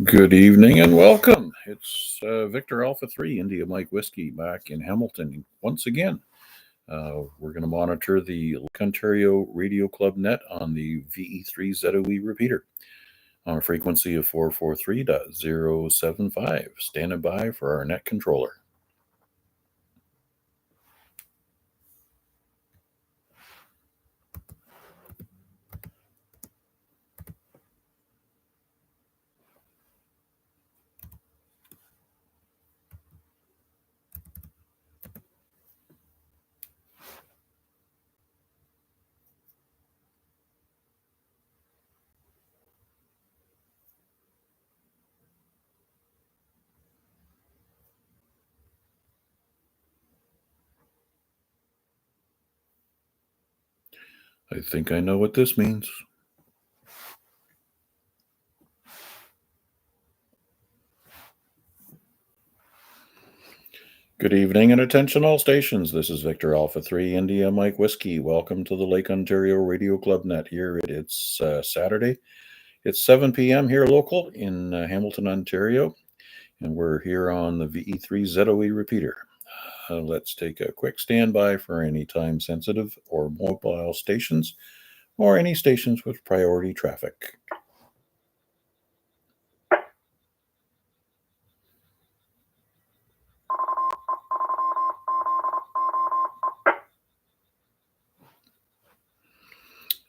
Good evening and welcome. It's Victor Alpha 3 India Mike Whiskey back in Hamilton once again. We're going to monitor the Ontario Radio Club net on the VE3ZOE repeater on a frequency of 443.075. Standing by for our net controller. I think I know what this means. Good evening and attention all stations. This is Victor Alpha 3 India Mike Whiskey. Welcome to the Lake Ontario Radio Club net here. It's Saturday. It's 7 p.m. here local in Hamilton, Ontario, and we're here on the VE3ZOE repeater. Let's take a quick standby for any time sensitive or mobile stations or any stations with priority traffic.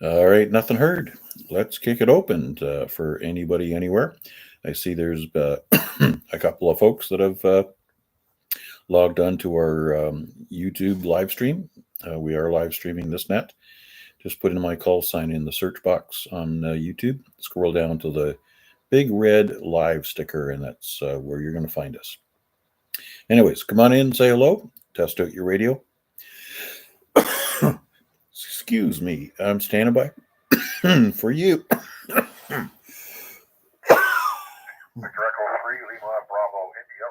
All right, nothing heard. Let's kick it open for anybody anywhere. I see there's a couple of folks that have logged on to our YouTube live stream. We are live streaming this net. Just put in my call sign in the search box on YouTube. Scroll down to the big red live sticker, and that's where you're going to find us. Anyways, come on in, say hello, test out your radio. Excuse me, I'm standing by for you. Victor Echo 3, Lima Bravo, India.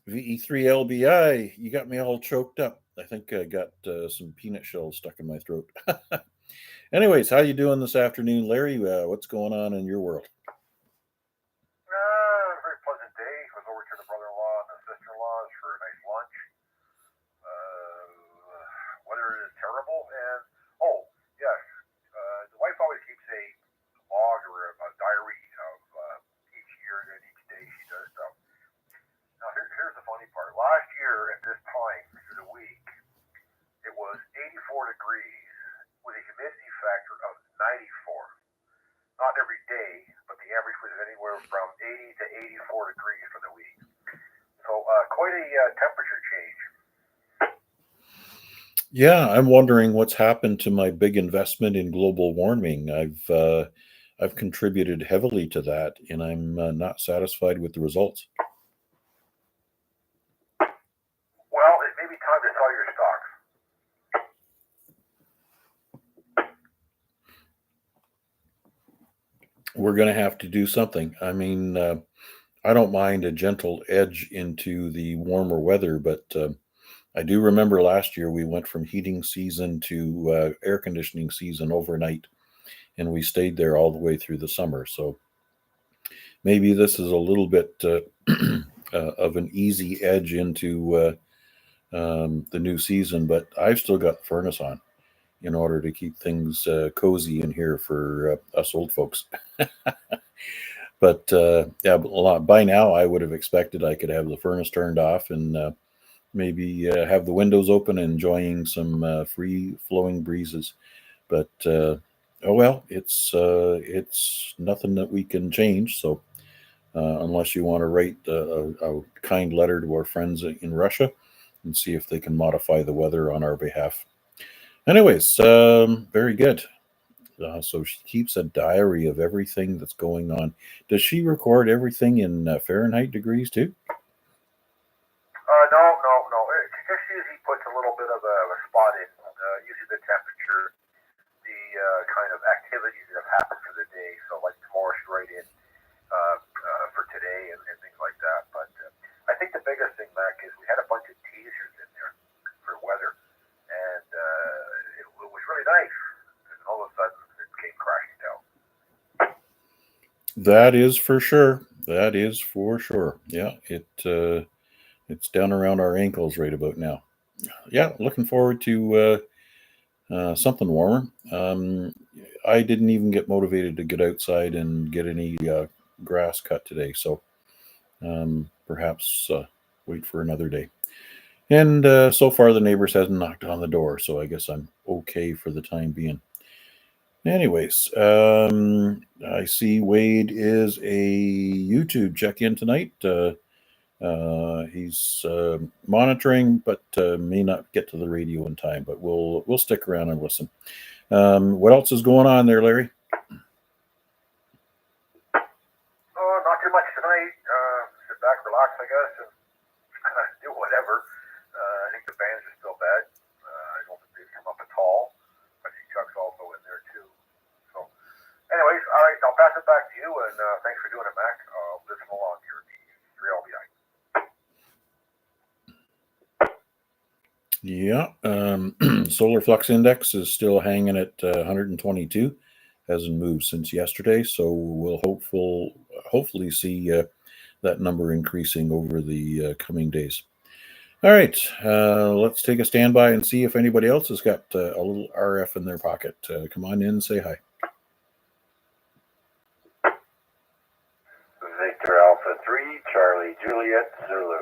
VE3LBI, you got me all choked up. I think I got some peanut shells stuck in my throat. Anyways, how you doing this afternoon, Larry? What's going on in your world? Very pleasant day. Was over to the brother-in-law and the sister-in-law's for a nice lunch. Weather is terrible, and yes, the wife always keeps a log or a diary of each year and each day she does stuff. Now here's the funny part. Last year at this time through the week, it was 84 degrees with a humidity factor of 94. Not every day, but the average was anywhere from 80 to 84 degrees for the week. So quite a temperature change. Yeah, I'm wondering what's happened to my big investment in global warming. I've contributed heavily to that, and I'm not satisfied with the results. Well, it may be time to sell your stocks. We're going to have to do something. I mean, I don't mind a gentle edge into the warmer weather, but I do remember last year we went from heating season to air conditioning season overnight, and we stayed there all the way through the summer. So maybe this is a little bit of an easy edge into the new season, but I've still got the furnace on in order to keep things cozy in here for us old folks. But yeah, by now I would have expected I could have the furnace turned off and maybe have the windows open, enjoying some free flowing breezes. But oh well, it's nothing that we can change. So unless you want to write a kind letter to our friends in Russia and see if they can modify the weather on our behalf. Anyways, very good. So she keeps a diary of everything that's going on. Does she record everything in Fahrenheit degrees too? No. It just usually puts a little bit of a spot in, usually the temperature, the kind of activities that have happened for the day. So like tomorrow's right in for today and things like that. But I think the biggest thing, Mac, is we had a bunch of teasers in there for weather, and it was really nice. And all of a sudden, it came crashing That is for sure. That is for sure. Yeah, it's down around our ankles right about now. Yeah, looking forward to something warmer. I didn't even get motivated to get outside and get any grass cut today, so perhaps wait for another day. And so far, the neighbors hasn't knocked on the door, so I guess I'm okay for the time being. Anyways, I see Wade is a YouTube check-in tonight. He's monitoring, but may not get to the radio in time. But we'll stick around and listen. What else is going on there, Larry? Oh, not too much tonight. Sit back, relax, I guess, and do whatever. I think the bands are still bad. I don't think they've come up at all. I think Chuck's also in there too. So, anyways, all right, I'll pass it back to you, and thanks for doing it, Mac. I'll listen along here. The 3LBI. Yeah, solar flux index is still hanging at 122. Hasn't moved since yesterday, so we'll hopefully see that number increasing over the coming days. All right, let's take a standby and see if anybody else has got a little RF in their pocket. Come on in and say hi. Victor Alpha 3, Charlie Juliet Zulu.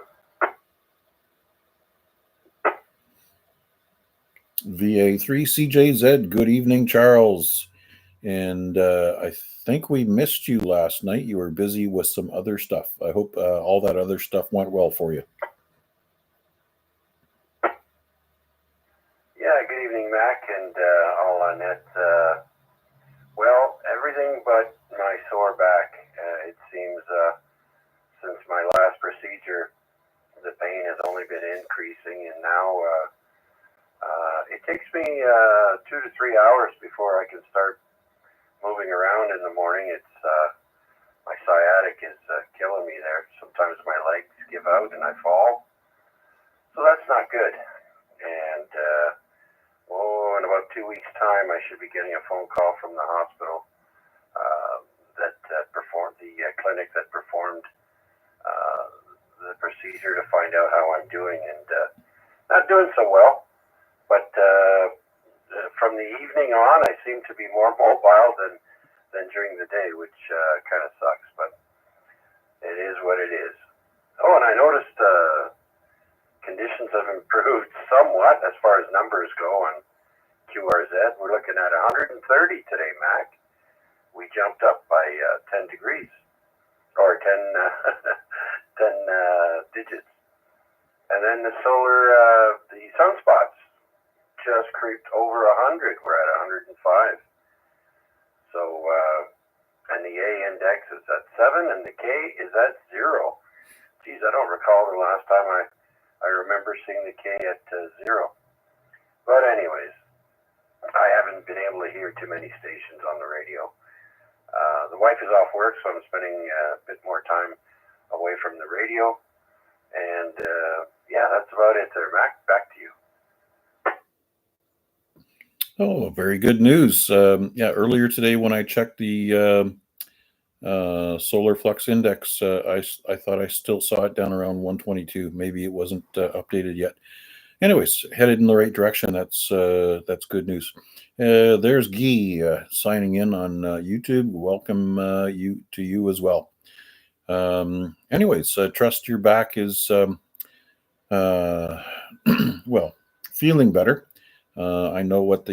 VA3CJZ, good evening, Charles. And I think we missed you last night. You were busy with some other stuff. I hope all that other stuff went well for you. Yeah, good evening, Mac, and all on it. Well, everything but my sore back. It seems since my last procedure, the pain has only been increasing, and now it takes me 2 to 3 hours before I can start moving around in the morning. It's my sciatic is killing me there. Sometimes my legs give out and I fall, so that's not good. And in about 2 weeks' time, I should be getting a phone call from the hospital that performed the clinic that performed the procedure to find out how I'm doing, and not doing so well. But from the evening on, I seem to be more mobile than during the day, which kind of sucks. But it is what it is. Oh, and I noticed conditions have improved somewhat as far as numbers go on QRZ. We're looking at 130 today, Mac. We jumped up by 10 degrees, or 10, 10 digits. And then the the sunspots just creeped over 100. We're at 105. So, and the A index is at 7, and the K is at 0. Geez, I don't recall the last time I remember seeing the K at 0. But anyways, I haven't been able to hear too many stations on the radio. The wife is off work, so I'm spending a bit more time away from the radio. And yeah, that's about it there, Mac. Back to you. Oh, very good news. Yeah, earlier today when I checked the solar flux index, I thought I still saw it down around 122. Maybe it wasn't updated yet. Anyways, headed in the right direction. That's good news. There's Guy signing in on YouTube. Welcome you as well. Anyways, trust your back is well, feeling better. I know what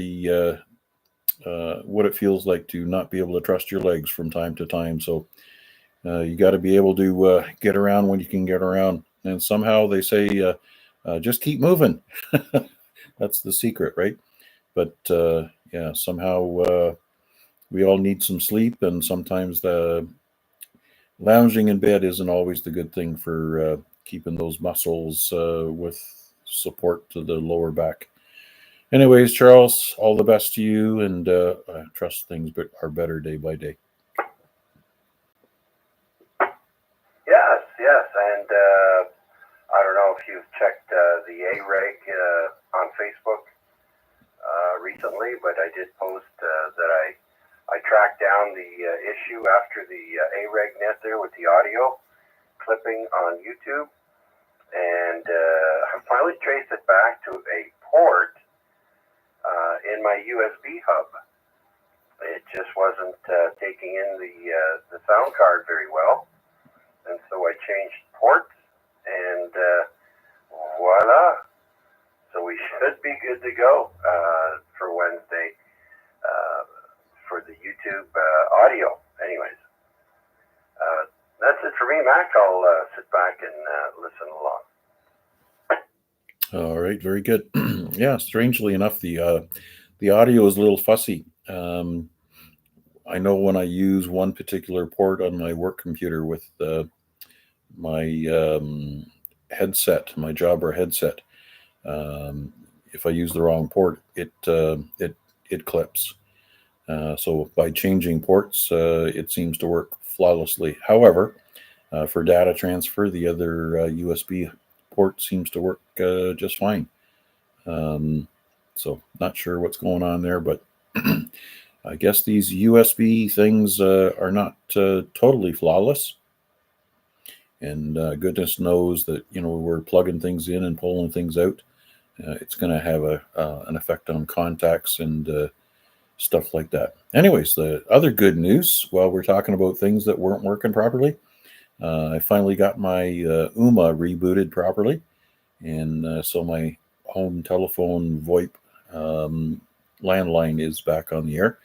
what it feels like to not be able to trust your legs from time to time. So you got to be able to get around when you can get around. And somehow they say just keep moving. That's the secret, right? But yeah, somehow we all need some sleep, and sometimes the lounging in bed isn't always the good thing for keeping those muscles with support to the lower back. Anyways, Charles, all the best to you, and I trust things are better day by day. Yes, and I don't know if you've checked the A-Reg on Facebook recently, but I did post that I tried track down the issue after the AREG net there with the audio clipping on YouTube, and I finally traced it back to a port in my USB hub. It just wasn't taking in the sound card very well, and so I changed ports, and voila! So we should be good to go for Wednesday for the YouTube audio. Anyways, that's it for me, Mac. I'll sit back and listen along. All right, very good. Yeah, strangely enough, the audio is a little fussy. I know when I use one particular port on my work computer with my headset, my Jabra headset, if I use the wrong port, it clips. So by changing ports, it seems to work flawlessly. However, for data transfer, the other USB port seems to work just fine. So not sure what's going on there, but I guess these USB things are not totally flawless. And goodness knows that, we're plugging things in and pulling things out. It's going to have an effect on contacts and stuff like that. Anyways, the other good news, while we're talking about things that weren't working properly, I finally got my UMA rebooted properly. And so my home telephone VoIP landline is back on the air.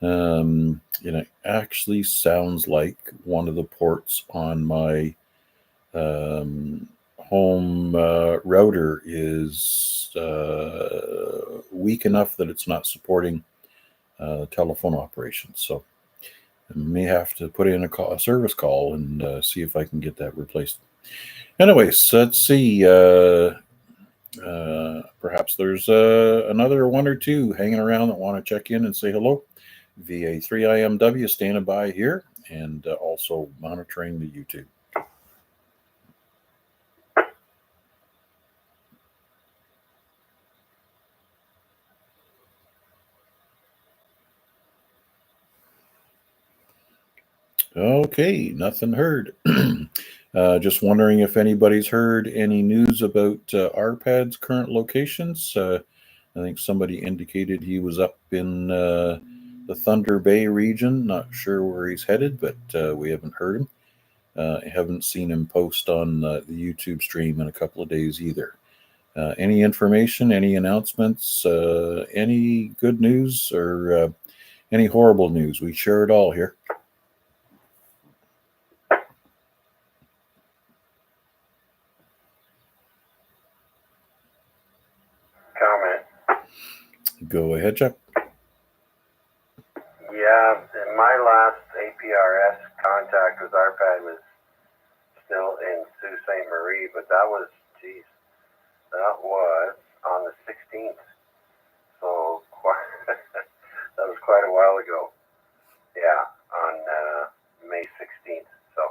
And it actually sounds like one of the ports on my home router is weak enough that it's not supporting telephone operations. So I may have to put in a service call and see if I can get that replaced. Anyways, let's see. Perhaps there's another one or two hanging around that want to check in and say hello. VA3IMW standing by here and also monitoring the YouTube. Okay, nothing heard. Just wondering if anybody's heard any news about RPAD's current locations. I think somebody indicated he was up in the Thunder Bay region. Not sure where he's headed, but we haven't heard him. I haven't seen him post on the YouTube stream in a couple of days either. Any information, any announcements, any good news or any horrible news? We share it all here. Comment. Go ahead, Chuck. Yeah, my last APRS contact with RPAD was still in Sault Ste. Marie, but that was on the 16th. So that was quite a while ago. Yeah, on May 16th. So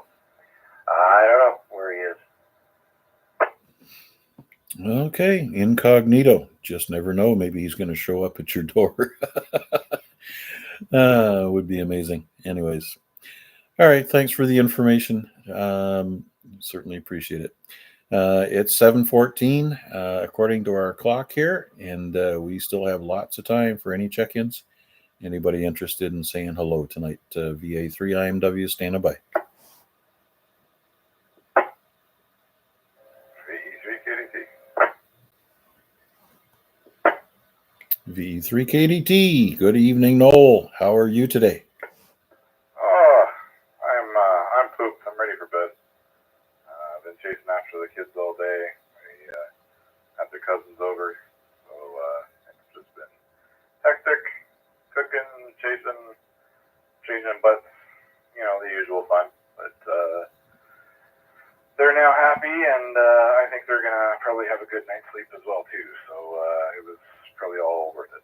I don't know where he is. Okay, incognito. Just never know. Maybe he's going to show up at your door. Would be amazing. Anyways. All right. Thanks for the information. Certainly appreciate it. It's 7:14 according to our clock here, and we still have lots of time for any check-ins. Anybody interested in saying hello tonight? VA3IMW standing by. V3KDT. Good evening, Noel. How are you today? Oh, I'm pooped. I'm ready for bed. I've been chasing after the kids all day. We had their cousins over, so it's just been hectic, cooking, chasing butts, the usual fun. But they're now happy, and I think they're gonna probably have a good night's sleep as well too. So it was probably all worth it.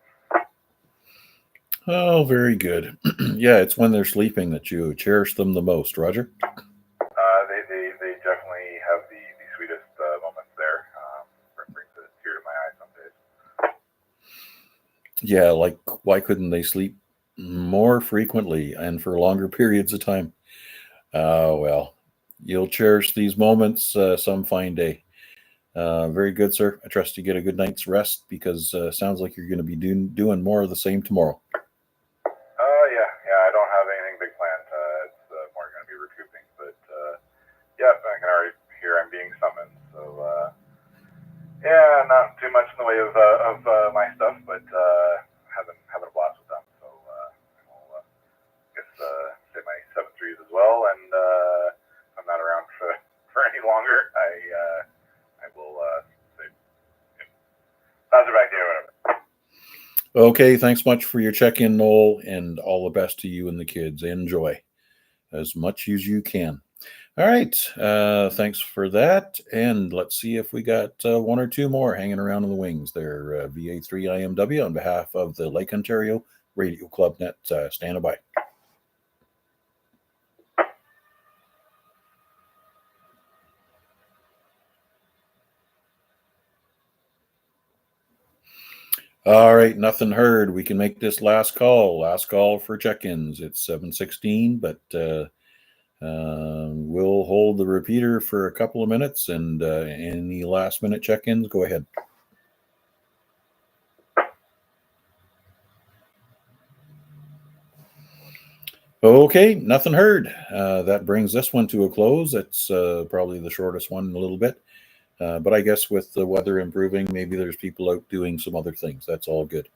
Oh, very good. Yeah, it's when they're sleeping that you cherish them the most, Roger. They definitely have the sweetest moments there. It brings a tear to my eye some days. Yeah, like why couldn't they sleep more frequently and for longer periods of time. Well, you'll cherish these moments some fine day. Very good, sir. I trust you get a good night's rest because sounds like you're going to be doing more of the same tomorrow. Yeah. I don't have anything big planned. It's more going to be recouping, but yeah, I can already hear I'm being summoned. So yeah, not too much in the way of my stuff, but having a blast with them. So I'll guess say my 7-3s as well, and if I'm not around for any longer, I will say pass it back to you. Whatever. Okay, thanks much for your check-in, Noel, and all the best to you and the kids. Enjoy as much as you can. All right, thanks for that. And let's see if we got one or two more hanging around in the wings there. VA3IMW on behalf of the Lake Ontario Radio Club Net, standing by. All right, nothing heard. We can make this last call. Last call for check-ins. It's 7:16, but we'll hold the repeater for a couple of minutes, and any last-minute check-ins, go ahead. Okay, nothing heard. That brings this one to a close. It's probably the shortest one in a little bit. But I guess with the weather improving, maybe there's people out doing some other things. That's all good.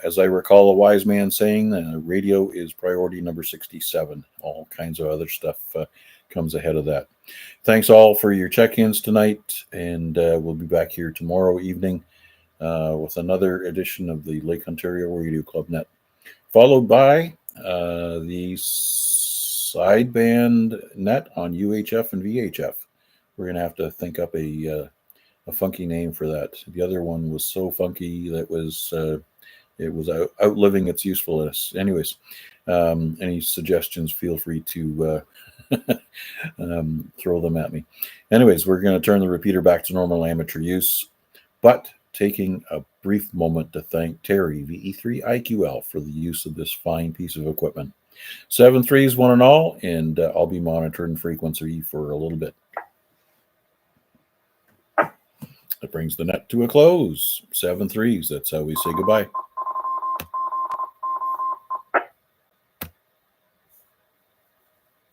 As I recall a wise man saying, radio is priority number 67. All kinds of other stuff comes ahead of that. Thanks all for your check-ins tonight, and we'll be back here tomorrow evening with another edition of the Lake Ontario Radio Club Net, followed by the sideband net on UHF and VHF. We're going to have to think up a funky name for that. The other one was so funky that it was outliving its usefulness. Anyways, any suggestions, feel free to throw them at me. Anyways, we're going to turn the repeater back to normal amateur use, but taking a brief moment to thank Terry, VE3IQL, for the use of this fine piece of equipment. 7-3s, one and all, and I'll be monitoring frequency for a little bit. That brings the net to a close. 7-3s. That's how we say goodbye.